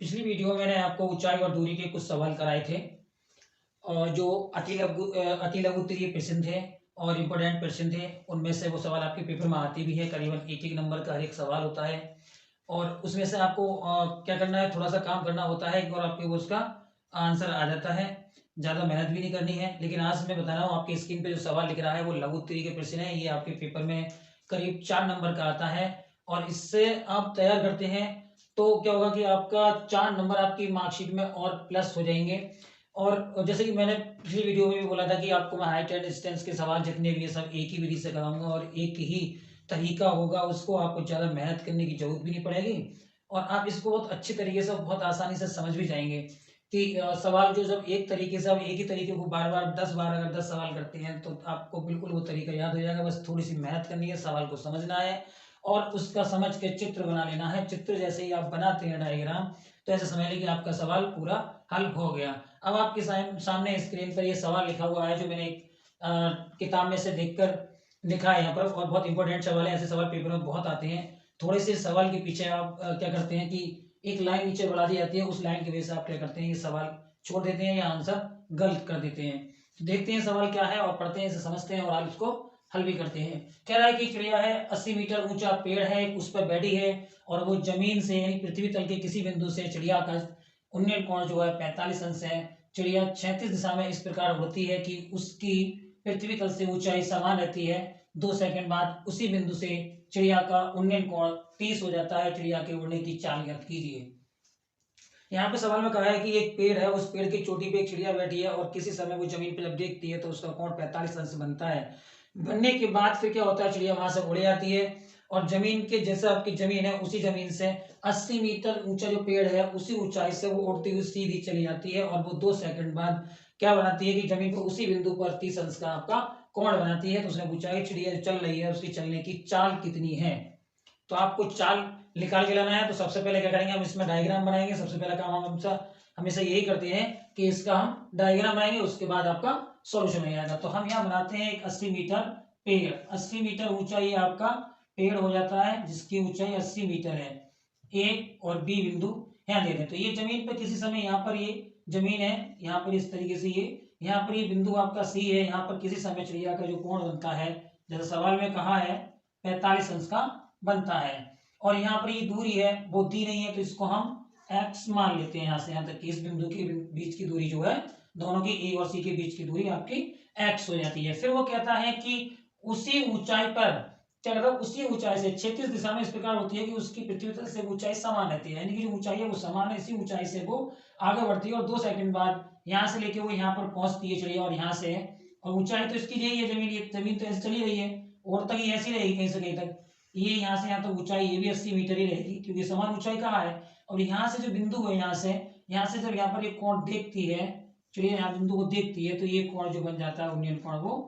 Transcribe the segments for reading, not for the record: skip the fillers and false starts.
पिछली वीडियो में मैंने आपको ऊंचाई और दूरी के कुछ सवाल कराए थे और जो अति लघु उत्तरीय प्रश्न थे और इम्पोर्टेंट प्रश्न थे। उनमें से वो सवाल आपके पेपर में आते भी है, करीबन एक एक नंबर का हर एक सवाल होता है। और उसमें से आपको क्या करना है, थोड़ा सा काम करना होता है और आपके वो उसका आंसर आ जाता है। ज़्यादा मेहनत भी नहीं करनी है। लेकिन आज मैं बता रहा हूँ, आपकी स्क्रीन पे जो सवाल लिख रहा है वो लघु उत्तरीय के प्रश्न है। ये आपके पेपर में करीब 4 नंबर का आता है और इससे आप तैयार करते हैं तो क्या होगा कि आपका 4 नंबर आपकी मार्कशीट में और प्लस हो जाएंगे। और जैसे कि मैंने पिछली वीडियो में भी बोला था कि आपको मैं हाइट एंड डिस्टेंस के सवाल जितने भी है सब एक ही विधि से कराऊंगा और एक ही तरीका होगा, उसको आपको ज़्यादा मेहनत करने की जरूरत भी नहीं पड़ेगी और आप इसको बहुत अच्छी तरीके से बहुत आसानी से समझ भी जाएंगे कि सवाल जो जब एक तरीके से आप एक ही तरीके को बार बार 10 बार अगर 10 सवाल करते हैं तो आपको बिल्कुल वो तरीका याद हो जाएगा। बस थोड़ी सी मेहनत करनी है, सवाल को समझना है और उसका समझ के चित्र बना लेना है। चित्र जैसे ही आप बनाते हैं डायग्राम, तो ऐसे समझ लीजिए कि आपका सवाल पूरा हल हो गया। अब आपके सामने स्क्रीन पर ये सवाल लिखा हुआ है जो मैंने एक किताब में से देखकर लिखा है यहाँ पर, और बहुत इंपॉर्टेंट सवाल है। ऐसे सवाल पेपर में बहुत आते हैं। थोड़े से सवाल के पीछे आप क्या करते हैं कि एक लाइन नीचे बढ़ा दी जाती है, उस लाइन की वजह से आप क्या करते हैं, ये सवाल छोड़ देते हैं या आंसर गलत कर देते हैं। तो देखते हैं सवाल क्या है और पढ़ते हैं, इसे समझते हैं और आप इसको हल भी करते हैं। कह रहा है कि चिड़िया है, 80 मीटर ऊंचा पेड़ है, उस पर बैठी है और वो जमीन से यानी पृथ्वी तल के किसी बिंदु से चिड़िया का उन्नयन कोण जो है 45 अंश है। चिड़िया 36 दिशा में इस प्रकार उड़ती है कि उसकी पृथ्वी तल से ऊंचाई समान रहती है। 2 सेकंड बाद उसी बिंदु से चिड़िया का उन्नयन कोण 30 हो जाता है। चिड़िया के उड़ने की चाल ज्ञात कीजिए। यहाँ पे सवाल में कहा है कि एक पेड़ है, उस पेड़ की चोटी पे एक चिड़िया बैठी है और किसी समय वो जमीन पे जब देखती है तो उसका कोण 45 अंश बनता है। बनने के बाद फिर क्या होता है, चिड़िया वहां से उड़ जाती है और जमीन के जैसा आपकी जमीन है उसी जमीन से 80 मीटर ऊंचा जो पेड़ है उसी ऊंचाई से वो उड़ती हुई सीधी चली जाती है और वो 2 सेकंड बाद क्या बनाती है कि जमीन पर उसी बिंदु पर 30 अंश का आपका कोण बनाती है। तो उसने पूछा कि चिड़िया जो चल रही है उसकी चलने की चाल कितनी है। तो आपको चाल निकाल के लाना है। तो सबसे पहले क्या करेंगे, हम इसमें डायग्राम बनाएंगे। सबसे पहला काम हम हमेशा यही करते हैं कि इसका हम डायग्राम बनाएंगे, उसके बाद आपका सॉल्यूशन हो जाएगा। तो हम यहाँ बनाते हैं एक 80 मीटर पेड़। 80 मीटर ऊंचा ये आपका पेड़ हो जाता है जिसकी ऊंचाई 80 मीटर है। ए और बी बिंदु यहाँ दे दें। तो ये जमीन पर किसी समय यहाँ पर ये जमीन है, यहाँ पर इस तरीके से ये यहाँ पर ये बिंदु आपका सी है। यहाँ पर किसी समय चिड़िया का जो कोण बनता है, जैसे सवाल में कहा है, 45 अंश का बनता है। और यहाँ पर ये दूरी है वो दी नहीं है तो इसको हम x मान लेते हैं। यहाँ से यहाँ तक की इस बिंदु के बीच की दूरी जो है, दोनों की ए और सी के बीच की दूरी आपकी x हो जाती है। फिर वो कहता है कि उसी ऊंचाई पर क्या कहता है, उसी ऊंचाई से 36 दिशा में इस प्रकार होती है कि उसकी पृथ्वी तल से ऊंचाई समान रहती है, यानी कि जो ऊंचाई है वो समान है, इसी ऊंचाई से वो आगे बढ़ती है और 2 सेकंड बाद यहाँ से लेके वो यहाँ पर पहुंचती है चिड़िया। और यहाँ से और ऊंचाई तो इसकी यही है, जमीन ये जमीन तो ऐसे चली रही है और तक ये ऐसी रहेगी कहीं से कहीं तक। ये यहाँ से यहाँ तक ऊंचाई ये भी 80 मीटर ही रहेगी क्योंकि समान ऊंचाई कहाँ है। और यहाँ से जो बिंदु है, यहाँ से जब यहाँ पर एक कोण देखती है चिड़िया, यहाँ बिंदु को देखती है तो ये कोण जो बन जाता है उन्नयन कोण वो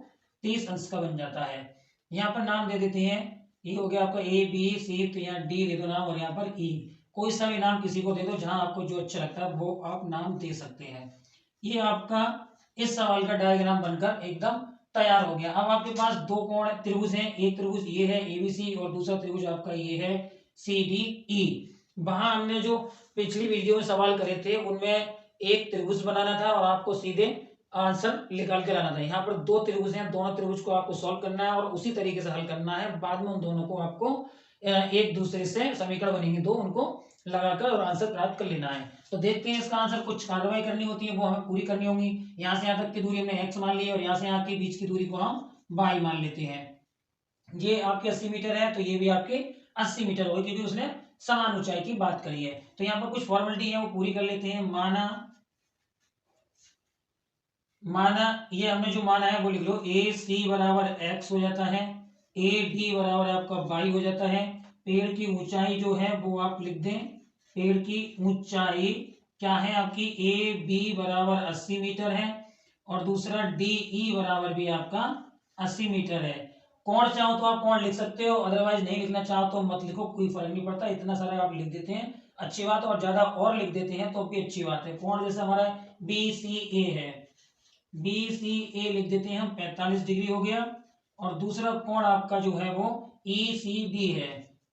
30 अंश का बन जाता है। यहाँ पर नाम दे देते हैं, ये हो गया आपका ए बी सी, तो यहाँ डी दे दो नाम और यहाँ पर ई। कोई सा भी नाम किसी को दे दो, जहां आपको जो अच्छा लगता है वो आप नाम दे सकते हैं। ये आपका इस सवाल का डायग्राम बनकर एकदम तैयार हो गया। अब आपके पास दो कोण त्रिभुज हैं, एक त्रिभुज ये है एबीसी और दूसरा त्रिभुज आपका ये है सी डी ई। वहां हमने जो पिछली वीडियो में सवाल करे थे उनमें एक त्रिभुज बनाना था और आपको सीधे आंसर निकाल के लाना था। यहाँ पर दो त्रिभुज हैं, दोनों त्रिभुज को आपको सॉल्व करना है और उसी तरीके से हल करना है। बाद में उन दोनों को आपको एक दूसरे से समीकरण बनेंगे दो, उनको लगाकर और आंसर प्राप्त कर लेना है। तो देखते हैं इसका आंसर। कुछ कार्रवाई करनी होती है वो हमें पूरी करनी होगी। यहाँ से यहाँ तक की दूरी हमने x मान ली है और यहाँ से यहाँ के बीच की दूरी को हम y मान लेते हैं। ये आपके 80 मीटर है तो ये भी आपके 80 मीटर होगी क्योंकि उसने समान ऊंचाई की बात करी है। तो यहाँ पर कुछ फॉर्मेलिटी है वो पूरी कर लेते हैं। माना माना ये हमने जो माना है वो लिख लो, ए सी बराबर x हो जाता है, ए डी बराबर आपका y हो जाता है। पेड़ की ऊंचाई जो है वो आप लिख दें, पेड़ की ऊंचाई क्या है आपकी, ए बी बराबर 80 मीटर है और दूसरा डी ई बराबर भी आपका 80 मीटर है। कोण चाहो तो आप कोण लिख सकते हो, अदरवाइज नहीं लिखना चाहो तो मत लिखो, कोई फर्क नहीं पड़ता। इतना सारा आप लिख देते हैं अच्छी बात, और ज्यादा और लिख देते हैं तो भी अच्छी बात है। कोण जैसे हमारा बी सी ए है, बी सी ए लिख देते हैं हम, 45 डिग्री हो गया। और दूसरा कोण आपका जो है वो ई सी डी है,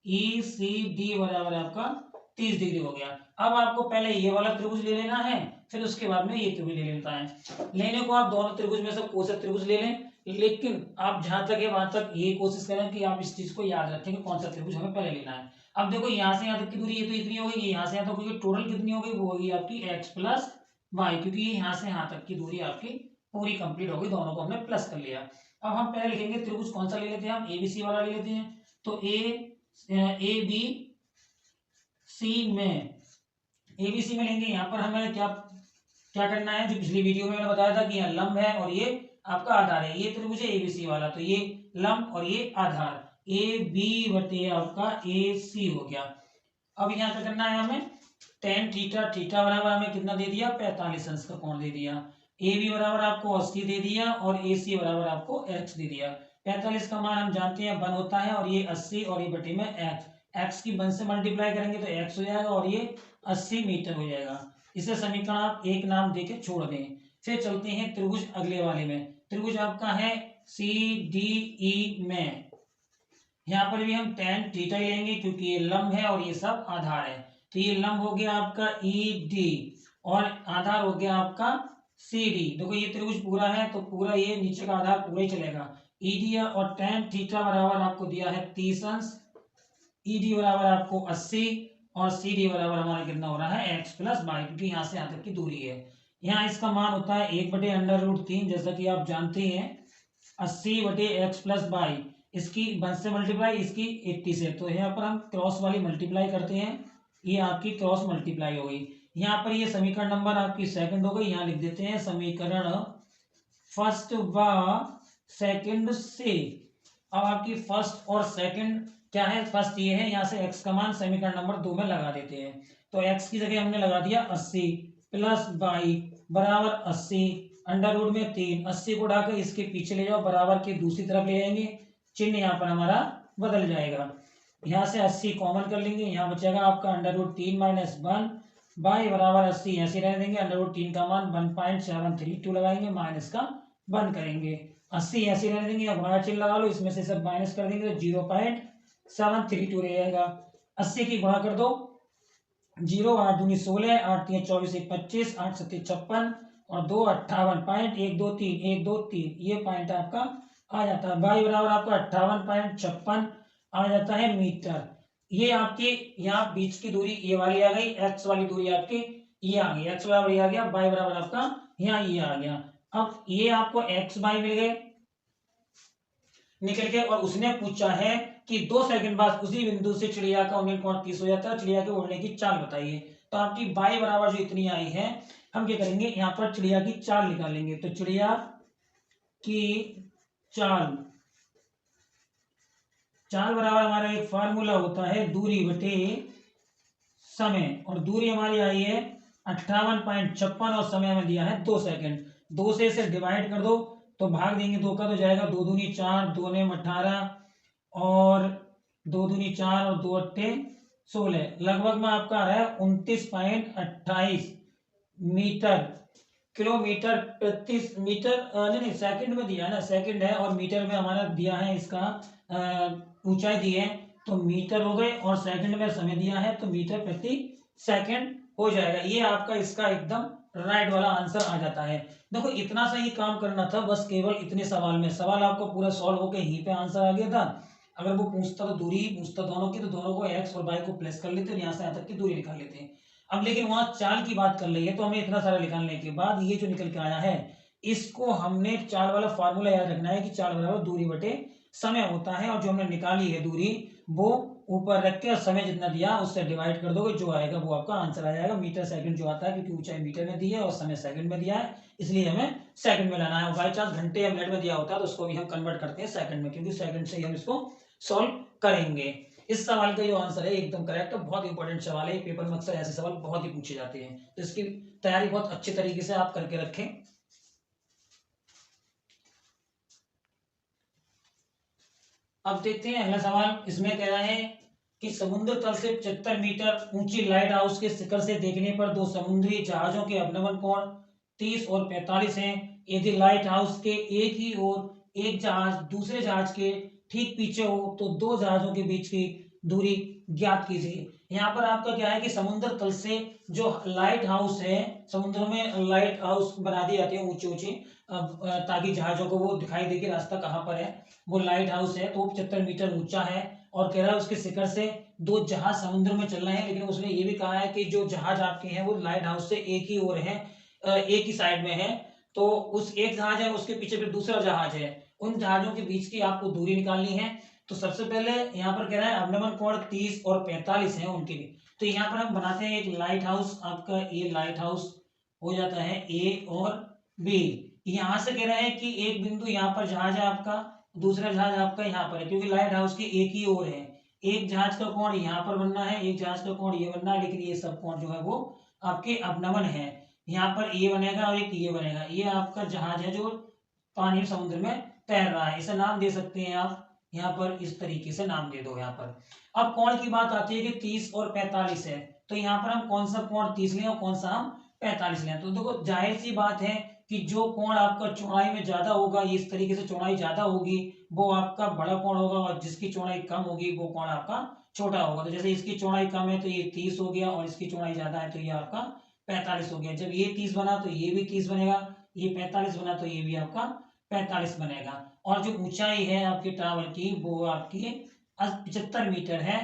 ई सी डी बराबर आपका 30 डिग्री हो गया। अब आपको पहले ये वाला त्रिभुज ले लेना है, फिर उसके बाद में ये त्रिभुज ले लेता है। लेने को आप दोनों त्रिभुज में से कोई सा त्रिभुज ले लें, लेकिन आप जहां तक है वहां तक ये कोशिश करें कि आप इस चीज को याद रखें कि कौन सा त्रिभुज हमें पहले लेना है। अब देखो यहाँ से यहाँ तक की दूरी ये तो इतनी हो गई, यहाँ से यहाँ तक की टोटल कितनी हो गई, वो होगी आपकी x प्लस वाई, क्योंकि यहाँ से यहाँ तक की दूरी आपकी पूरी कंप्लीट हो गई, दोनों को हमने प्लस कर लिया। अब हम पहले लिखेंगे त्रिभुज कौन सा ले लेते हैं, हम एबीसी वाला ले लेते हैं। तो ए बी सी में, एबीसी में लेंगे। यहाँ पर हमें क्या क्या करना है, जो पिछली वीडियो में मैंने बताया था कि यहाँ लंब है और ये आपका आधार है, ये त्रिभुज है एबीसी वाला, तो ये लंब और ये आधार, ए बी बटे आपका ए सी हो गया। अब यहाँ क्या करना है हमें, टेन थीटा, थीटा बराबर हमें कितना दे दिया, 45 अंश का कोण दे दिया। ए बी बराबर आपको 80 दे दिया और ए सी बराबर आपको x दे दिया। 45 का मान हम जानते हैं 1 होता है, और ये 80 और ये बटे में x की 1 से मल्टीप्लाई करेंगे तो x हो जाएगा और ये 80 मीटर हो जाएगा। इसे समीकरण आप एक नाम देके छोड़ दें। फिर चलते हैं त्रिभुज अगले वाले में। त्रिभुज आपका है सी डी ई में, यहाँ पर भी हम tan थीटा ही लेंगे क्योंकि ये लंब है और ये सब आधार है। तो ये लंब हो गया आपका ई डी और आधार हो गया आपका सी डी। देखो ये त्रिभुज पूरा है तो पूरा ये नीचे का आधार पूरा ही चलेगा। ई डी और tan थीटा बराबर आपको दिया है 30 अंश, ई डी बराबर आपको 80 और सी डी बराबर हमारा कितना हो रहा है x प्लस वाई, क्योंकि यहाँ से यहाँ तक की दूरी है। यहाँ इसका मान होता है 1/√3, जैसा कि आप जानते हैं 80 बटे x प्लस वाई, इसकी 1 से मल्टीप्लाई, इसकी 80 से, तो यहाँ पर हम क्रॉस वाली मल्टीप्लाई करते हैं, ये आपकी क्रॉस मल्टीप्लाई हो गई। यहाँ पर ये समीकरण नंबर आपकी सेकंड हो गई, यहाँ लिख देते हैं समीकरण फर्स्ट व सेकंड से। अब आपकी फर्स्ट और सेकंड क्या है, फर्स्ट ये है, यहाँ से x का मान समीकरण नंबर 2 में लगा देते हैं। तो x की जगह हमने लगा दिया 80 प्लस वाई बराबर 80 √3, 80 को उठाकर इसके पीछे ले जाओ, बराबर के दूसरी तरफ ले जाएंगे, चिन्ह यहाँ पर हमारा बदल जाएगा। यहाँ से 80 कॉमन कर लेंगे, यहाँ बचेगा आपका √3 - 1 बाई बराबर 80 ऐसे रहने देंगे, √3 का मान 1.732 लगाएंगे, माइनस का 1 करेंगे, 80 ऐसे रहने देंगे, अब गुणा चिन्ह लगा लो, इसमें से सब माइनस कर देंगे तो 0.732 रह जाएगा। 80 की गुणा कर दो, 0 8 दूनी 16, 8 3 24 1 25, 8 7 56 और 2 58, 123 ये पॉइंट आपका आ जाता है। वाई बराबर आपका 58.56 आ जाता है मीटर। ये आपकी यहाँ बीच की दूरी ये वाली आ गई, एक्स वाली दूरी आपकी ये आ गई, एक्स बराबर ये आ गया, वाई बराबर आपका यहाँ ये आ गया। अब ये आपको एक्स वाई मिल गए निकल के, और उसने पूछा है कि 2 सेकंड बाद उसी बिंदु से चिड़िया का उन्नयन कोण 30 हो जाता है, चिड़िया के उड़ने की चाल बताइए। तो आपकी वाई बराबर जो इतनी आई है, हम क्या करेंगे यहाँ पर चिड़िया की चाल निकालेंगे। तो चिड़िया की चाल बराबर हमारा एक फार्मूला होता है दूरी बटे समय, और दूरी हमारी आई है 58.56 और समय हमें दिया है 2 सेकंड। 2 से इसे डिवाइड कर दो तो भाग देंगे 2 का, तो जाएगा 2 दूनी 4, 2 ने 18 और 2 दूनी 4 और 2 अट्ठे 16, लगभग में आपका आ रहा है 29.28 मीटर, किलोमीटर प्रति मीटर, नहीं सेकंड में दिया है ना, सेकंड है और मीटर में हमारा दिया है, इसका ऊंचाई दी है तो मीटर हो गए, और सेकंड में समय दिया है तो मीटर प्रति सेकंड हो जाएगा। ये आपका इसका एकदम राइट वाला आंसर आ जाता है। देखो इतना सा ही काम करना था बस, केवल इतने सवाल में, सवाल आपको पूरा सॉल्व होकर यहीं पे आंसर आ गया था। अगर वो पूछता तो दूरी ही पूछता दोनों की, तो दोनों को एक्स और वाई को प्लस कर लेते और यहाँ से यहाँ तक की दूरी निकाल लेते हैं। अब लेकिन वहां चाल की बात कर रही है, तो हमें इतना सारा निकालने के बाद ये जो निकल के आया है, इसको हमने चाल वाला फार्मूला याद रखना है कि चाल बराबर दूरी बटे समय होता है, और जो हमने निकाली है दूरी वो ऊपर रख के समय जितना दिया उससे डिवाइड कर दोगे, जो आएगा वो आपका आंसर आ जाएगा। मीटर सेकंड जो आता है, क्योंकि ऊंचाई मीटर में दी है और समय सेकंड में दिया है, इसलिए हमें सेकंड में लाना है। बाई चांस घंटे या मिनट में दिया होता है तो उसको भी हम कन्वर्ट करते हैं सेकंड में, क्योंकि सेकंड से ही हम इसको सॉल्व करेंगे। इस सवाल का जो आंसर है एकदम करेक्ट है, बहुत इंपॉर्टेंट सवाल है, पेपर में अक्सर ऐसे सवाल बहुत ही पूछे जाते हैं, तो इसकी तैयारी बहुत अच्छे तरीके से आप करके रखें। अब देखते हैं अगला सवाल। इसमें कह रहा है कि समुद्र तल से 75 मीटर ऊंची लाइट हाउस के शिखर से देखने पर 2 समुद्री जहाजों के अवनमन कोण 30 और 45 हैं। यदि लाइट हाउस के एक ही ओर एक जहाज दूसरे जहाज के ठीक पीछे हो तो 2 जहाजों के बीच की दूरी ज्ञात कीजिए। यहाँ पर आपका क्या है कि समुद्र तल से जो लाइट हाउस है, समुद्र में लाइट हाउस बना दिए जाते हैं ऊंचे ऊंचे, ताकि जहाजों को वो दिखाई दे कि रास्ता कहाँ पर है। वो लाइट हाउस है तो 75 मीटर ऊंचा है, और कह रहा है उसके शिखर से 2 जहाज समुद्र में चल रहे हैं। लेकिन उसने ये भी कहा है कि जो जहाज आपके हैं वो लाइट हाउस से एक ही ओर है, एक ही साइड में है। तो उस एक जहाज है, उसके पीछे फिर दूसरा जहाज है, उन जहाजों के बीच की आपको दूरी निकालनी है। तो सबसे पहले यहाँ पर कह रहा है अवनमन कोण 30 और 45 है उनके भी। तो यहाँ पर हम बनाते हैं एक लाइट हाउस, आपका ये लाइट हाउस हो जाता है ए और बी। यहाँ से कह रहे हैं कि एक बिंदु यहाँ पर जहाज है आपका, दूसरा जहाज आपका यहाँ पर है, क्योंकि लाइट हाउस की एक ही ओर है। एक जहाज का कोण यहाँ पर बनना है, एक जहाज का कोण ये बनना है, लेकिन ये सब कोण जो है वो आपके अवनमन है। यहाँ पर ये बनेगा और एक ये बनेगा। ये आपका जहाज है जो पानी समुद्र में तैर रहा है, इसे नाम दे सकते हैं आप। यहाँ पर इस तरीके से नाम दे दो यहाँ पर। अब कोण की बात आती है कि 30 और 45 है, तो यहाँ पर हम कौन सा कोण 30 लें और कौन सा हम 45 लें। तो देखो जाहिर सी बात है कि जो कोण आपका चौड़ाई में ज्यादा होगा, इस तरीके से चौड़ाई ज्यादा होगी, वो आपका बड़ा कोण होगा, और जिसकी चौड़ाई कम होगी वो कोण आपका छोटा होगा। तो जैसे इसकी चौड़ाई कम है तो ये 30 हो गया, और इसकी चौड़ाई ज्यादा है तो ये आपका 45 हो गया। जब ये 30 बना तो ये भी 30 बनेगा, ये 45 बना तो ये भी आपका 45 बनेगा। और जो ऊंचाई है आपके टावर की वो आपकी 75 मीटर है।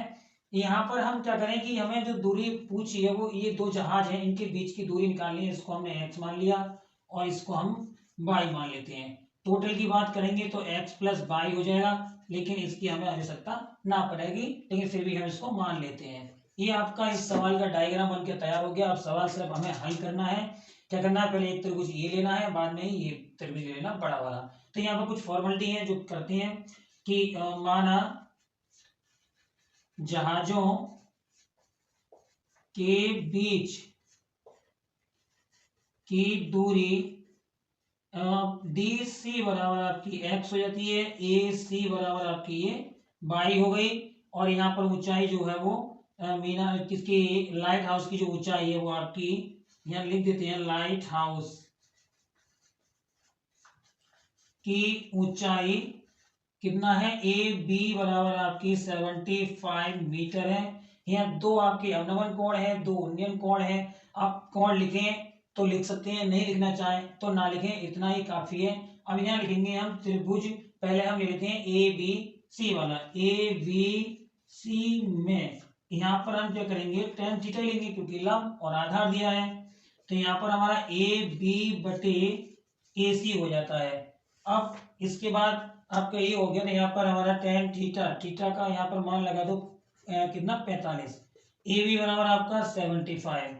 यहाँ पर हम क्या करें कि हमें जो दूरी पूछी है वो ये 2 जहाज हैं, इनके बीच की दूरी निकालनी है। इसको हमने x मान लिया और इसको हम y मान लेते हैं। टोटल की बात करेंगे तो x प्लस वाई हो जाएगा, लेकिन इसकी हमें आवश्यकता ना पड़ेगी, लेकिन फिर भी हम इसको मान लेते हैं। ये आपका इस सवाल का डायग्राम बन के तैयार हो गया। अब सवाल सिर्फ हमें हल करना है। क्या करना है, पहले एक त्रिभुज ये लेना है, बाद में ही ये त्रिभुज लेना बड़ा वाला। तो यहाँ पर कुछ फॉर्मेलिटी है जो करते हैं कि माना जहाजों के बीच की दूरी डी सी बराबर आपकी x हो जाती है, ए सी बराबर आपकी ये y हो गई, और यहाँ पर ऊंचाई जो है वो मीना किसकी लाइट हाउस की जो ऊंचाई है वो आपकी यहाँ लिख देते हैं, लाइट हाउस की ऊंचाई कितना है, ए बी बराबर आपकी 75 मीटर है। यहाँ 2 आपके अवनमन कोण है, 2 उन्नयन कोण है। आप कोण लिखें तो लिख सकते हैं, नहीं लिखना चाहें तो ना लिखें, इतना ही काफी है। अब यहाँ लिखेंगे हम त्रिभुज, पहले हम ले लेते हैं ए बी सी वाला। ए बी सी में यहाँ पर हम क्या करेंगे, tan थीटा लेंगे क्योंकि लंब और आधार दिया है। तो यहाँ पर हमारा ए बी बटे ए सी हो जाता है। अब इसके बाद आपका ये हो गया, तो यहाँ पर हमारा tan थीटा, थीटा का यहाँ पर मान लगा दो कितना 45, ए बी बराबर आपका 75,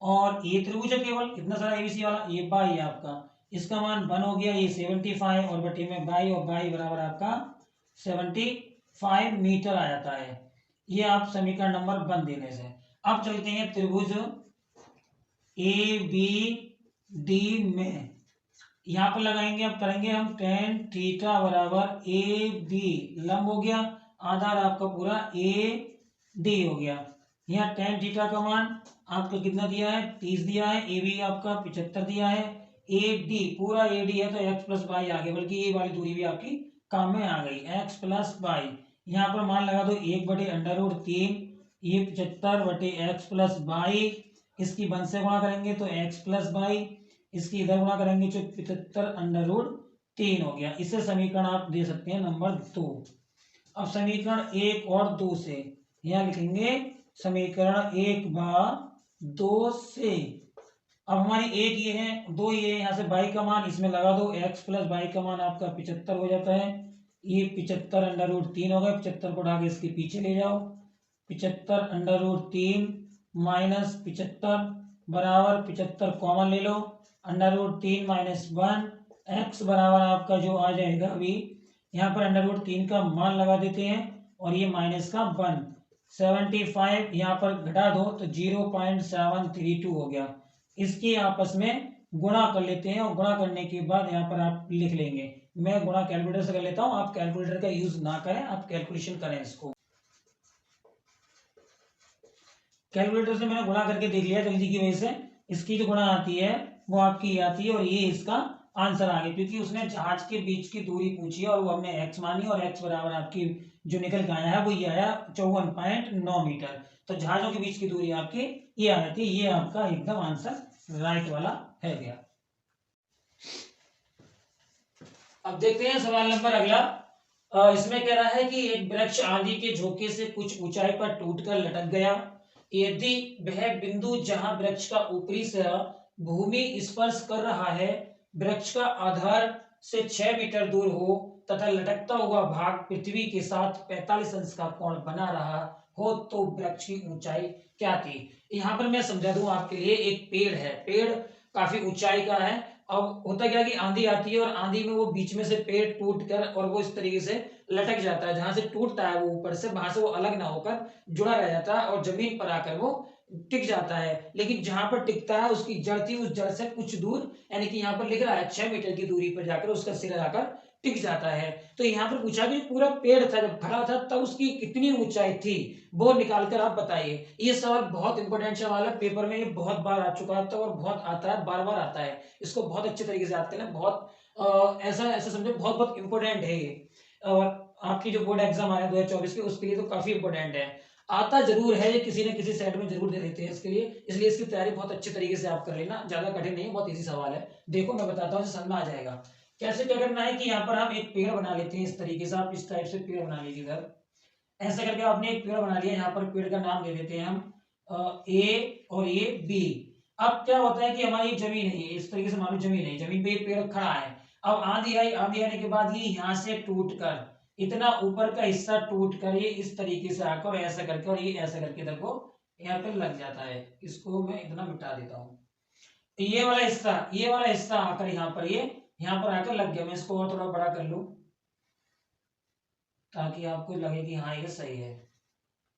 और ये त्रिभुज है केवल इतना सारा एबीसी वाला, ये बाई है आपका, इसका मान 1 हो गया, ये 75 और बटे में बाई, और बाई बराबर आपका 75 मीटर आ जाता है। ये आप समीकरण नंबर 1 देने से। अब चलते हैं त्रिभुज ए बी डी में, यहाँ पर लगाएंगे। अब करेंगे हम tan थीटा बराबर ए बी लंब हो गया, आधार आपका पूरा ए डी हो गया। यहाँ tan थीटा का मान आपका कितना दिया है, 30 दिया है, ए बी आपका 75 दिया है, ए डी पूरा ए डी है तो x प्लस वाई आ गया, बल्कि ये वाली दूरी भी आपकी काम में आ गई, x प्लस वाई। यहाँ पर मान लगा दो 1/√3, ये 75 बटे x प्लस वाई, इसकी 1 से गुणा करेंगे तो x प्लस वाई, इसकी इधर गुणा करेंगे तो 75√3 हो गया। इसे समीकरण आप दे सकते हैं नंबर 2। अब समीकरण 1 और 2 से यहाँ लिखेंगे समीकरण 1 व 2 से। अब हमारी 1 ये है, 2 ये है, यहाँ से y का मान इसमें लगा दो, x प्लस वाई का मान आपका 75 हो जाता है। ये 75√3 होगा, 75 को उठा के इसके पीछे ले जाओ, 75√3 माइनस 75 बराबर 75 कॉमन ले लो, √3 माइनस 1, x बराबर आपका जो आ जाएगा, अभी यहाँ पर √3 का मान लगा देते हैं और ये माइनस का 1, 75 यहाँ पर घटा दो तो 0.732 हो गया। इसके आपस में गुणा कर लेते हैं और गुणा करने के बाद यहाँ पर आप लिख लेंगे। मैं गुणा कैलकुलेटर से कर लेता हूँ, आप कैलकुलेटर का यूज ना करें, आप कैलकुलेशन करें इसको। कैलकुलेटर से मैंने गुणा करके देख लिया जल्दी की वजह से, इसकी जो गुणा आती है वो आपकी ये आती है और ये इसका आंसर आ गया, क्योंकि उसने जहाज के बीच की दूरी पूछी है और वो हमने x मानी और x बराबर आपकी जो निकल के आया है वो ये आया 54.9 मीटर। तो जहाजों के बीच की दूरी आपकी ये आ जाती है। ये आपका एकदम आंसर राइट वाला है गया। अब देखते हैं सवाल नंबर अगला। इसमें कह रहा है कि एक वृक्ष आंधी के झोंके से कुछ ऊंचाई पर टूटकर लटक गया। यदि वह बिंदु जहां वृक्ष का ऊपरी सिरा भूमि स्पर्श कर रहा है वृक्ष का आधार से 6 मीटर दूर हो तथा लटकता हुआ भाग पृथ्वी के साथ 45 अंश का कोण बना रहा हो तो वृक्ष की ऊंचाई क्या थी। यहाँ पर मैं समझा दूं आपके लिए, एक पेड़ है, पेड़ काफी ऊंचाई का है। अब होता क्या कि आंधी आती है और आंधी में वो बीच में से पेड़ टूट कर और वो इस तरीके से लटक जाता है। जहां से टूटता है वो ऊपर से, वहां से वो अलग ना होकर जुड़ा रह जाता है और जमीन पर आकर वो टिक जाता है। लेकिन जहां पर टिकता है उसकी जड़ थी, उस जड़ से कुछ दूर, यानी कि यहाँ पर लिख रहा है 6 मीटर की दूरी पर जाकर उसका सिरा जाकर टिक जाता है। तो यहाँ पर पूछा कि पूरा पेड़ था जब खड़ा था तब उसकी कितनी ऊंचाई थी, वो निकालकर आप बताइए। ये सवाल बहुत इंपॉर्टेंट सवाल है, पेपर में ये बहुत बार आ चुका था और बहुत आता है, बार बार आता है। इसको बहुत अच्छे तरीके से याद करना, बहुत ऐसा ऐसा समझो, बहुत बहुत इंपॉर्टेंट है ये। और आपकी जो बोर्ड एग्जाम आ रहा है 2024 के, उसके लिए तो काफी इंपॉर्टेंट है। आता जरूर है, ये किसी न किसी सेट में जरूर दे देते हैं इसके लिए, इसलिए इसकी तैयारी बहुत अच्छे तरीके से आप कर लेना। ज्यादा कठिन नहीं है, बहुत इजी सवाल है। देखो मैं बताता हूँ, समझ में आ जाएगा। कैसे क्या करना है कि यहाँ पर हम एक पेड़ बना लेते हैं इस तरीके से। आप इस टाइप से पेड़ बना लीजिए इधर, ऐसा करके आपने एक पेड़ बना लिया। यहाँ पर पेड़ का नाम दे देते हैं हम ए और ये बी। अब क्या होता है कि हमारी जमीन है, ये इस तरीके से मान लो जमीन है, जमीन पे पेड़ खड़ा है। अब आंधी आई, आंधी आने के बाद ये यहाँ से टूट कर, इतना ऊपर का हिस्सा टूट कर ये इस तरीके से आकर ऐसा करके और ये ऐसा करके इधर को यहाँ पे लग जाता है। इसको मैं इतना मिटा देता हूँ। ये वाला हिस्सा आकर यहाँ पर ये यहाँ पर आकर लग गया। मैं इसको और थोड़ा बड़ा कर लूं ताकि आपको लगे कि हाँ ये सही है।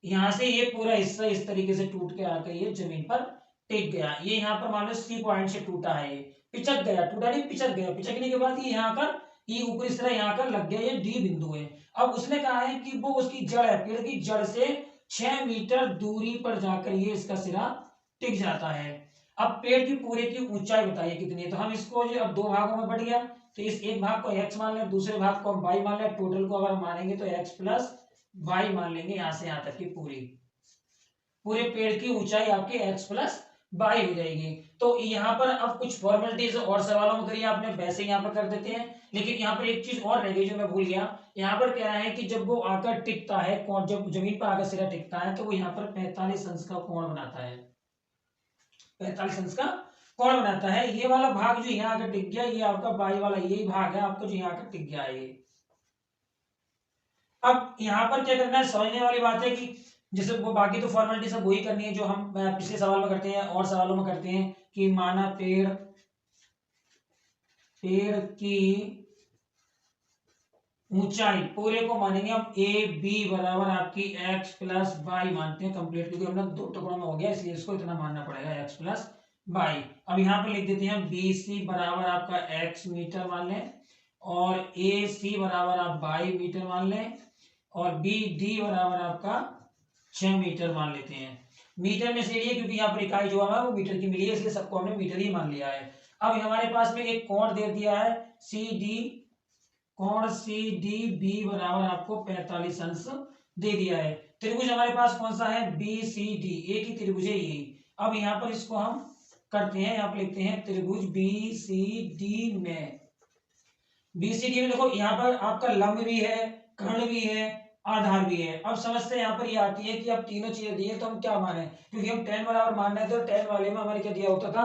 यहां से ये पूरा हिस्सा इस तरीके से टूट के आकर ये जमीन पर टिक गया। ये यहाँ पर मान लो सी पॉइंट से टूटा है, ये पिचक गया, टूटा नहीं पिचक गया। पिचकने के बाद ये यहाँ कर, ये ऊपर इस तरह यहाँ कर लग गया, ये डी बिंदु है। अब उसने कहा है कि वो उसकी जड़ है, पेड़ की जड़ से 6 मीटर दूरी पर जाकर ये इसका सिरा टिक जाता है। अब पेड़ की पूरे की ऊंचाई बताइए कितनी है। तो हम इसको ये अब दो भागों में बढ़ गया, तो इस एक भाग को x मान लें, दूसरे भाग को हम y मान लें। टोटल को अगर मानेंगे तो x प्लस y मान लेंगे, यहां से यहां तक की पूरे पेड़ की ऊंचाई आपकी x प्लस y हो जाएगी। तो यहाँ पर अब कुछ फॉर्मेलिटीज और सवालों में करिए आपने, वैसे यहाँ पर कर देते हैं। लेकिन यहाँ पर एक चीज और रह गई जो मैं भूल गया। यहाँ पर कह रहा है कि जब वो आकर टिकता है, कोण जब जमीन पर आकर सिरा टिकता है तो वो यहाँ पर 45 अंश का कोण बनाता है। 45 अंश का कोण बनाता है। ये वाला भाग जो यहाँ आकर टिक गया, ये आपका बाई वाला यही भाग है आपका जो यहाँ आकर टिक गया है ये। अब यहाँ पर क्या करना है, समझने वाली बात है कि जैसे वो बाकी तो फॉर्मेलिटी सब वही करनी है जो हम पिछले सवाल में करते हैं और सवालों में करते हैं कि माना पेड़ की ऊंचाई पूरे को मानेंगे हम ए बी बराबर आपकी एक्स प्लस वाई मानते हैं कंप्लीट, क्योंकि हमने दो टुकड़ों में हो गया इसलिए इसको इतना मानना पड़ेगा एक्स प्लस वाई। अब यहाँ पे लिख देते हैं बी सी बराबर आपका एक्स मीटर मान लें और ए सी बराबर आप वाई मीटर मान लें और बी डी बराबर आपका 6 मीटर मान लेते हैं। मीटर में से लिए क्योंकि यहाँ पर इकाई जो है वो मीटर की मिली है इसलिए सबको हमने मीटर ही मान लिया है। अब हमारे पास में एक कोण दे दिया है सी डी, कोण सी डी बी बराबर आपको 45 अंश दे दिया है। त्रिभुज हमारे पास कौन सा है, बी सी डी, एक ही त्रिभुज है ये। अब यहाँ पर इसको हम करते हैं, यहाँ पर लिखते हैं त्रिभुज बी सी डी में, बी सी डी में देखो यहाँ पर आपका लंब भी है, कर्ण भी है, आधार भी है। अब समस्या यहाँ पर ये आती है कि अब तीनों चीजें दी है तो हम क्या माने, क्योंकि हम tan बराबर मान रहे थे तो tan वाले में हमारे क्या दिया होता था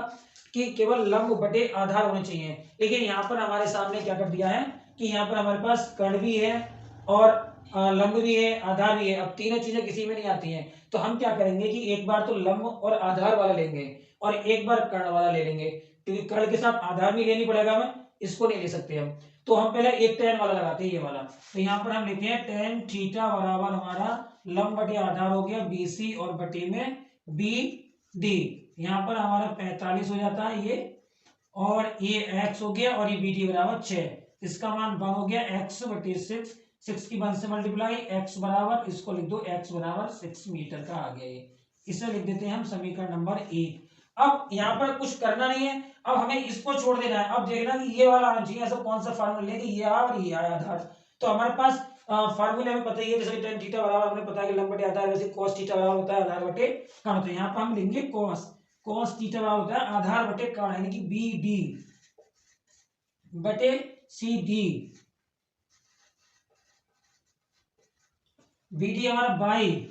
कि केवल लंब बटे आधार होने चाहिए। लेकिन यहाँ पर हमारे सामने क्या कर दिया है कि यहाँ पर हमारे पास कर्ण भी है और लंब भी है, आधार भी है। अब तीनों चीजें किसी में नहीं आती हैं तो हम क्या करेंगे कि एक बार तो लंब और आधार वाला लेंगे और एक बार कर्ण वाला ले लेंगे, क्योंकि कर्ण के साथ आधार भी लेनी पड़ेगा हमें, इसको नहीं ले सकते हम। तो हम पहले एक tan वाला लगाते हैं, ये वाला। तो यहाँ पर हम लेते हैं tan थीटा बराबर हमारा लंब बटे आधार हो गया BC और बटे में BD। यहाँ पर हमारा 45 हो जाता है ये, और ये x हो गया और ये BD बराबर 6। इसका मान 1 हो गया x बटे 6 की 1 से मल्टीप्लाई, x बराबर इसको लिख दो x बराबर 6 मीटर का आ गया ये। इसे लिख देते हैं हम समीकरण नंबर 1। अब यहाँ पर कुछ करना नहीं है, अब हमें इसको छोड़ देना है। अब देखना कि ये वाला आना चाहिए, ऐसा कौन सा फार्मूला लेके ये और ये आया आधार। तो हमारे पास फार्मूला हमें पता ही है, जैसे tan थीटा बराबर हमें पता है कि लंब बटे आधार, वैसे cos थीटा बराबर होता है आधार बटे कर्ण। तो यहाँ पर हम लेंगे cos थीटा बराबर होता है आधार बटे कर्ण, यानी कि BD बटे CD। BD हमारा बाई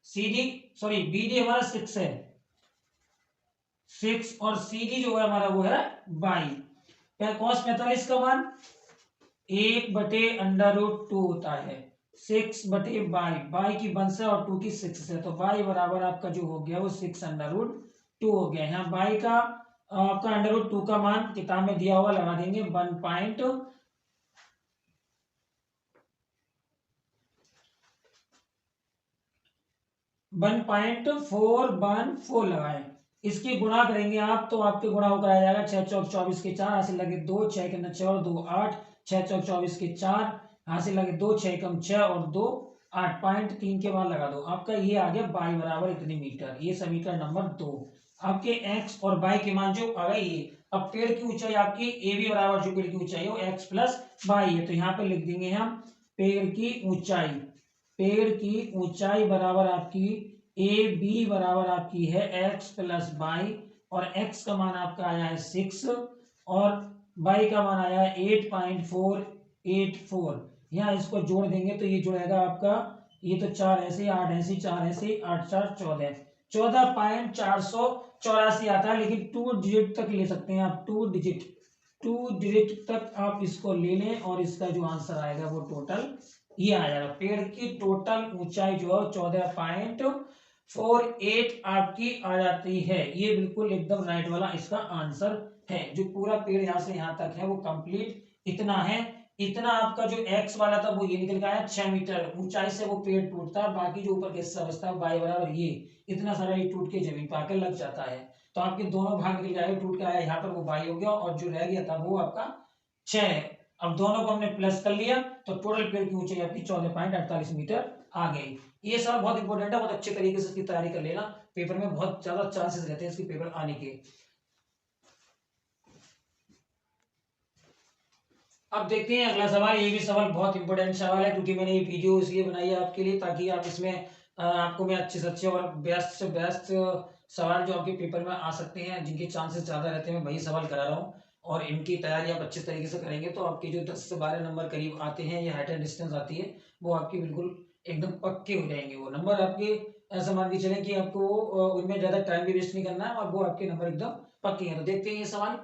BD हमारा 6 है, 6, और CD जो है हमारा वो है बाई। cos 45 का मान 1/√2 होता है, 6/बाई, बाई की 1 से और 2 की 6 से, तो बाई बराबर आपका जो हो गया वो 6√2 हो गया। यहाँ बाई का आपका √2 का मान किताब में दिया हुआ लगा देंगे 1.414 लगाए। इसकी गुणा करेंगे आप तो आपके गुणा होकर आ जाएगा 6 चौक 24 के 4, हासिल लगे 2, 6 के 9 और 2 8, 6 चौक 24 के 4, हासिल लगे 2, 6 कम 6 और 2 8, 0.3 के बाद लगा दो, आपका ये आ गया बाई बराबर इतने मीटर। ये समीकरण नंबर 2। आपके एक्स और बाई के मान जो आ गए ये। अब पेड़ की ऊंचाई आपकी ए बी बराबर जो पेड़ की ऊंचाई है वो एक्स प्लस बाई है, तो यहाँ पे लिख देंगे हम पेड़ की ऊंचाई बराबर आपकी ए बी बराबर आपकी है एक्स प्लस बाई, और एक्स का मान आपका आया है 6 और बाई का मान आया है 8.484। यहाँ इसको जोड़ देंगे तो ये जुड़ेगा आपका, ये तो 4 ऐसे 8 ऐसे 4 ऐसे 8 4 14, 14.484 आता है, लेकिन 2 डिजिट तक ले सकते हैं आप, 2 डिजिट तक आप इसको ले लें और इसका जो आंसर आएगा वो टोटल ये आ जाएगा। पेड़ की टोटल ऊंचाई जो है 14.48 आपकी आ जाती है। ये बिल्कुल एकदम राइट वाला इसका आंसर है। जो पूरा पेड़ यहाँ से यहाँ तक है वो कंप्लीट इतना है। इतना आपका जो एक्स वाला था वो ये निकल के आया 6 मीटर ऊंचाई से वो पेड़ टूटता है, बाकी जो ऊपर का हिस्सा बचता है बाई बराबर ये इतना सारा ये टूट के जमीन पर आकर लग जाता है। तो आपके दोनों भाग निकल जाएगा, टूट के आया यहाँ पर वो बाई हो गया और जो रह गया था वो आपका 6 है। अब दोनों को हमने प्लस कर लिया तो टोटल पेड़ की ऊंचाई आपकी 14.48 मीटर आ गई। ये सब बहुत इंपॉर्टेंट है, बहुत अच्छे तरीके से इसकी तैयारी कर लेना, पेपर में बहुत ज्यादा चांसेस रहते हैं इसके पेपर आने के। अब देखते हैं अगला सवाल। ये भी सवाल बहुत इंपॉर्टेंट सवाल है, क्योंकि मैंने ये वीडियो इसलिए बनाई है आपके लिए ताकि आप इसमें आपको मैं अच्छे से अच्छे और बेस्ट से बेस्ट सवाल जो आपके पेपर में आ सकते हैं, जिनके चांसेस ज्यादा रहते हैं, मैं वही सवाल करा रहा हूँ। और इनकी तैयारी आप अच्छे तरीके से करेंगे तो आपके जो 10 से 12 नंबर करीब आते हैं या हाइट एंड डिस्टेंस आती है वो आपकी बिल्कुल एकदम पक्के हो जाएंगे। वो नंबर आपके ऐसा मान के चलें कि आपको उनमें ज्यादा टाइम भी वेस्ट नहीं करना है और वो आपके नंबर एकदम पक्के हैं। तो देखते हैं ये सवाल।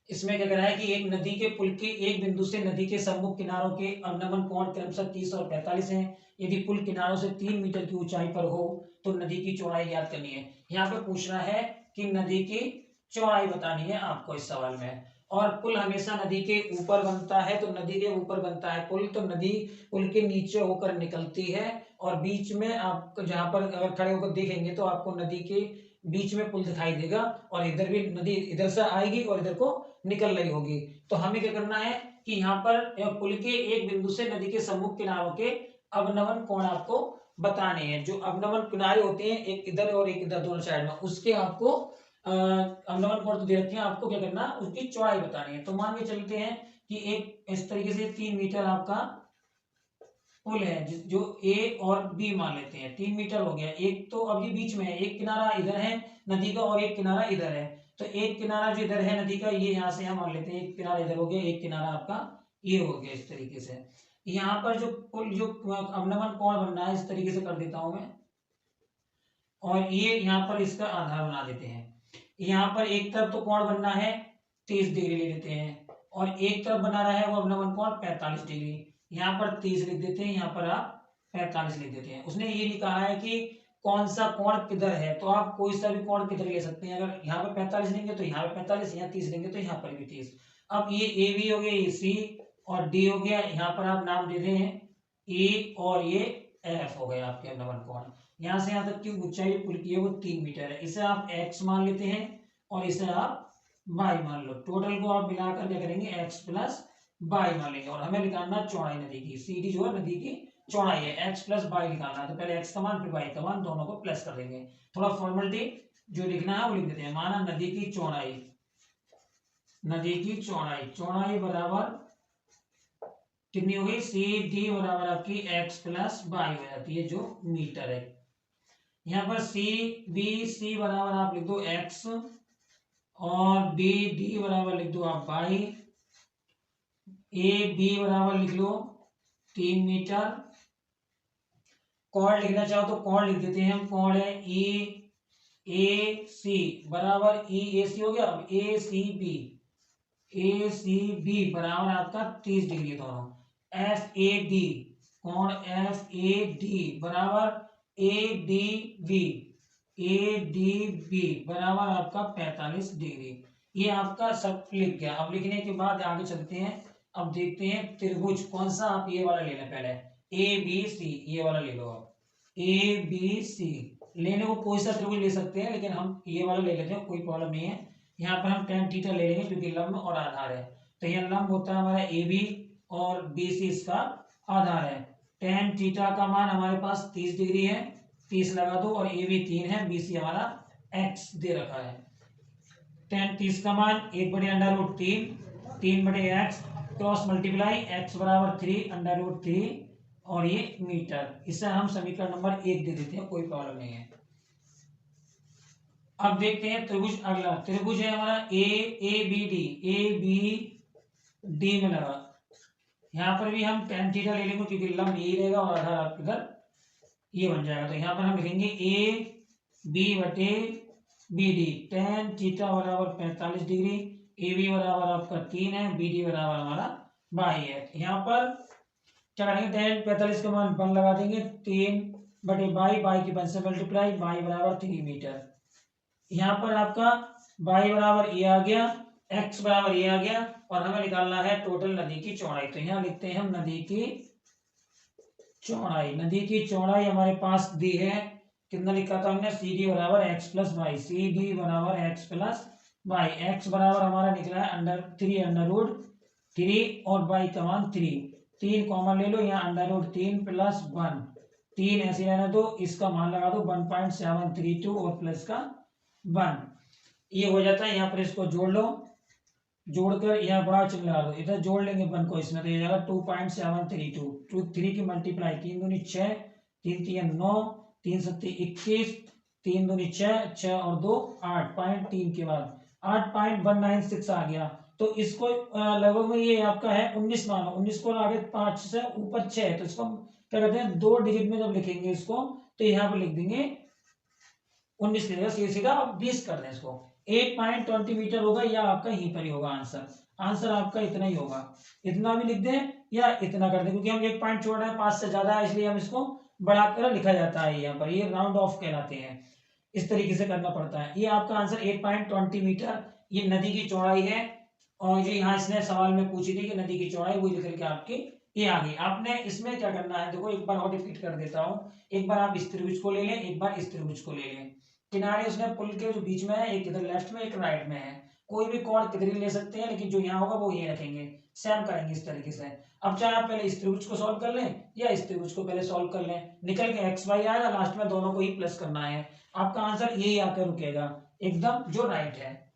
इसमें क्या कह रहा है कि एक नदी के पुल के एक बिंदु से नदी के सम्मुख किनारों के अवनमन कोण क्रमशः 30 और 45 हैं। यदि पुल किनारों से 3 मीटर की ऊंचाई पर हो तो नदी की चौड़ाई ज्ञात करनी है। यहाँ पे पूछना है कि नदी की चौड़ाई बतानी है आपको इस सवाल में। और पुल हमेशा नदी के ऊपर बनता है, तो नदी के ऊपर बनता है पुल, तो नदी पुल के नीचे होकर निकलती है और बीच में आप जहां पर अगर खड़े होकर देखेंगे तो आपको नदी के बीच में पुल दिखाई देगा और इधर भी नदी इधर से आएगी और इधर को निकल रही होगी। तो हमें क्या करना है कि यहाँ पर पुल के एक बिंदु से नदी के सम्मुख किनारों के अवनमन कोण आपको बताने हैं। जो अवनमन किनारे होते हैं एक इधर और एक इधर दोनों साइड में, उसके आपको अवनमन कोण तो दे रखे हैं, आपको क्या करना है उसकी चौड़ाई बतानी है। तो मान के चलते हैं कि एक इस तरीके से 3 मीटर आपका पुल है जो ए और बी मान लेते हैं, 3 मीटर हो गया। एक तो अब ये बीच में है, एक किनारा इधर है नदी का और एक किनारा इधर है, तो एक किनारा जो इधर है नदी का ये यहाँ से यहाँ मान लेते हैं, एक किनारा इधर हो गया, एक किनारा आपका ये हो गया। इस तरीके से यहाँ पर जो पुल जो अवनमन कोण बनना है इस तरीके से कर देता हूं मैं, और ये यहाँ पर इसका आधार बना देते हैं। यहाँ पर एक तरफ तो कोण बनना है 30 डिग्री ले लेते हैं और एक तरफ बना रहा है वो अवनमन कोण 45 डिग्री। यहाँ पर 30 लिख देते हैं, यहाँ पर आप 45 लिख देते हैं। उसने ये नहीं कहा है कि कौन सा कोण किधर है, तो आप कोई सा भी कोण किधर ले सकते हैं। अगर यहाँ पे 45 लेंगे तो यहाँ पे 45, यहाँ 30 लेंगे तो यहाँ पर भी 30। अब ये ए बी हो गया, ये सी और डी हो गया, यहाँ पर आप नाम दे दें ए और ये एफ हो गया आपके अवनमन कोण। यहाँ से यहाँ तक की ऊंचाई पुल की है वो 3 मीटर है, इसे आप एक्स मान लेते हैं और इसे आप बाई मान लो। टोटल को आप मिलाकर क्या करेंगे एक्स प्लस बाई मान लेंगे। और हमें निकालना चौड़ाई नदी की, सीडी जो है नदी की चौड़ाई है, एक्स प्लस बाई निकालना है। तो पहले एक्स का मान फिर बाई का मान दोनों को प्लस कर देंगे। थोड़ा फॉर्मेलिटी जो लिखना है वो लिख देते हैं। माना नदी की चौड़ाई बराबर कितनी हो गई, सी डी बराबर आपकी एक्स प्लस वाई हो जाती है जो मीटर है। यहाँ पर सी सी बराबर आप लिख दो एक्स और डी बराबर लिख दो आप वाई, बी बराबर लिख लो 3 मीटर। कोण लिखना चाहो तो कोण लिख देते हैं हम, कोण है ए सी बराबर ए सी हो गया। अब ए सी बी बराबर आपका 30 डिग्री दोनों। एफ ए डी, कोण एफ ए डी बराबर ए डी बी बराबर आपका 45 डिग्री। ये आपका सब लिख गया। अब लिखने के बाद आगे चलते हैं। अब देखते हैं त्रिभुज कौन सा, आप ये वाला लेना पहले, ए बी सी, ये वाला ले लो आप। ए बी सी लेने को कोई सा त्रिभुज ले सकते हैं, लेकिन हम ये वाला ले लेते हैं, कोई प्रॉब्लम नहीं है। यहाँ पर हम tan थीटा ले लेंगे क्योंकि लंब और आधार है। तो यह लंब होता है हमारा ए बी और बी सी इसका आधार है। tan थीटा का मान हमारे पास 30 डिग्री है, 30 लगा दो, और ए बी 3 है, बी सी हमारा x दे रखा है। tan 30 का मान 1/√3, 3/x क्रॉस मल्टीप्लाई x बराबर 3/√3 और ये मीटर। इसे हम समीकरण नंबर 1 दे देते हैं, कोई प्रॉब्लम नहीं है। अब देखते हैं त्रिभुज, अगला त्रिभुज है हमारा ए बी डी में लगा। यहाँ पर भी हम tan थीटा ले लेंगे क्योंकि लंब यही रहेगा और आधार आपके इधर ये बन जाएगा। तो यहाँ पर हम लिखेंगे ए बी बटे बी डी, tan थीटा बराबर 45 डिग्री, ए बी बराबर आपका 3 है, बी डी बराबर हमारा 22 है। यहाँ पर क्या करेंगे, tan 45 का मान 1 लगा देंगे, 3/22 की 1 से मल्टीप्लाई, y बराबर 3 मीटर। यहाँ पर आपका y बराबर ए आ गया, x बराबर ए आ गया, और हमें निकालना है टोटल नदी की चौड़ाई। तो यहाँ लिखते हैं हम नदी की चौड़ाई। नदी की चौड़ाई हमारे पास दी है, कितना लिखा था हमने, सी डी बराबर X plus Y, C D बराबर एक्स प्लस वाई। एक्स बराबर हमारा निकला है √3 और वाई का मान 3 कॉमन ले लो, यहाँ √3 प्लस 1, 3 ऐसे रहने दो, इसका मान लगा दो 1.732 और प्लस का 1, ये हो जाता है। यहाँ पर इसको जोड़ लो, जोड़कर यहाँ बड़ा चिन्ह लगा दो, इधर जोड़ लेंगे 1 को इसमें, तो ये जाएगा 2.732, 3 की मल्टीप्लाई, 3 दूनी 6, 3 3 9, 3 7 21, 3 दूनी 6, 6 और 2 8.3 के बाद 8.196 आ गया। तो इसको लगभग में ये आपका है 19 मानो, 19 को आगे 5 से ऊपर 6 है, तो इसको क्या कहते हैं 2 डिजिट में जब लिखेंगे इसको, तो यहाँ पर लिख देंगे 19 लिखेगा, सीधा 20 कर दें इसको, 8.20 मीटर होगा, या आपका यहीं पर ही होगा आंसर। आंसर आपका इतना ही होगा, इतना भी लिख दें या इतना कर दें, क्योंकि हम 1 पॉइंट छोड़ रहे हैं, 5 से ज्यादा है, इसलिए हम इसको बढ़ाकर लिखा जाता है। यहाँ पर ये राउंड ऑफ कहलाते हैं, इस तरीके से करना पड़ता है। ये आपका आंसर 8.20 मीटर ये नदी की चौड़ाई है। और जो यहाँ इसने सवाल में पूछी थी कि नदी की चौड़ाई, वो लिख करके आपकी ये आ गई। आपने इसमें क्या करना है, देखो एक बार और रिपीट कर देता हूँ, एक बार आप इस त्रिभुज को ले लें, एक बार इस त्रिभुज को ले लें। किनारे उसने पुल के जो बीच में है, एक इधर लेफ्ट में एक राइट में है, कोई भी कोण किधर ही ले सकते हैं, लेकिन जो यहाँ होगा वो ये रखेंगे, सेम करेंगे इस तरीके से। अब चाहे आप पहले इस त्रिभुज को सॉल्व कर लें या इस त्रिभुज को पहले सॉल्व कर लें, निकल के एक्स वाई आएगा, लास्ट में दोनों को ही प्लस करना है, आपका आंसर यही आकर रुकेगा एकदम, जो राइट है।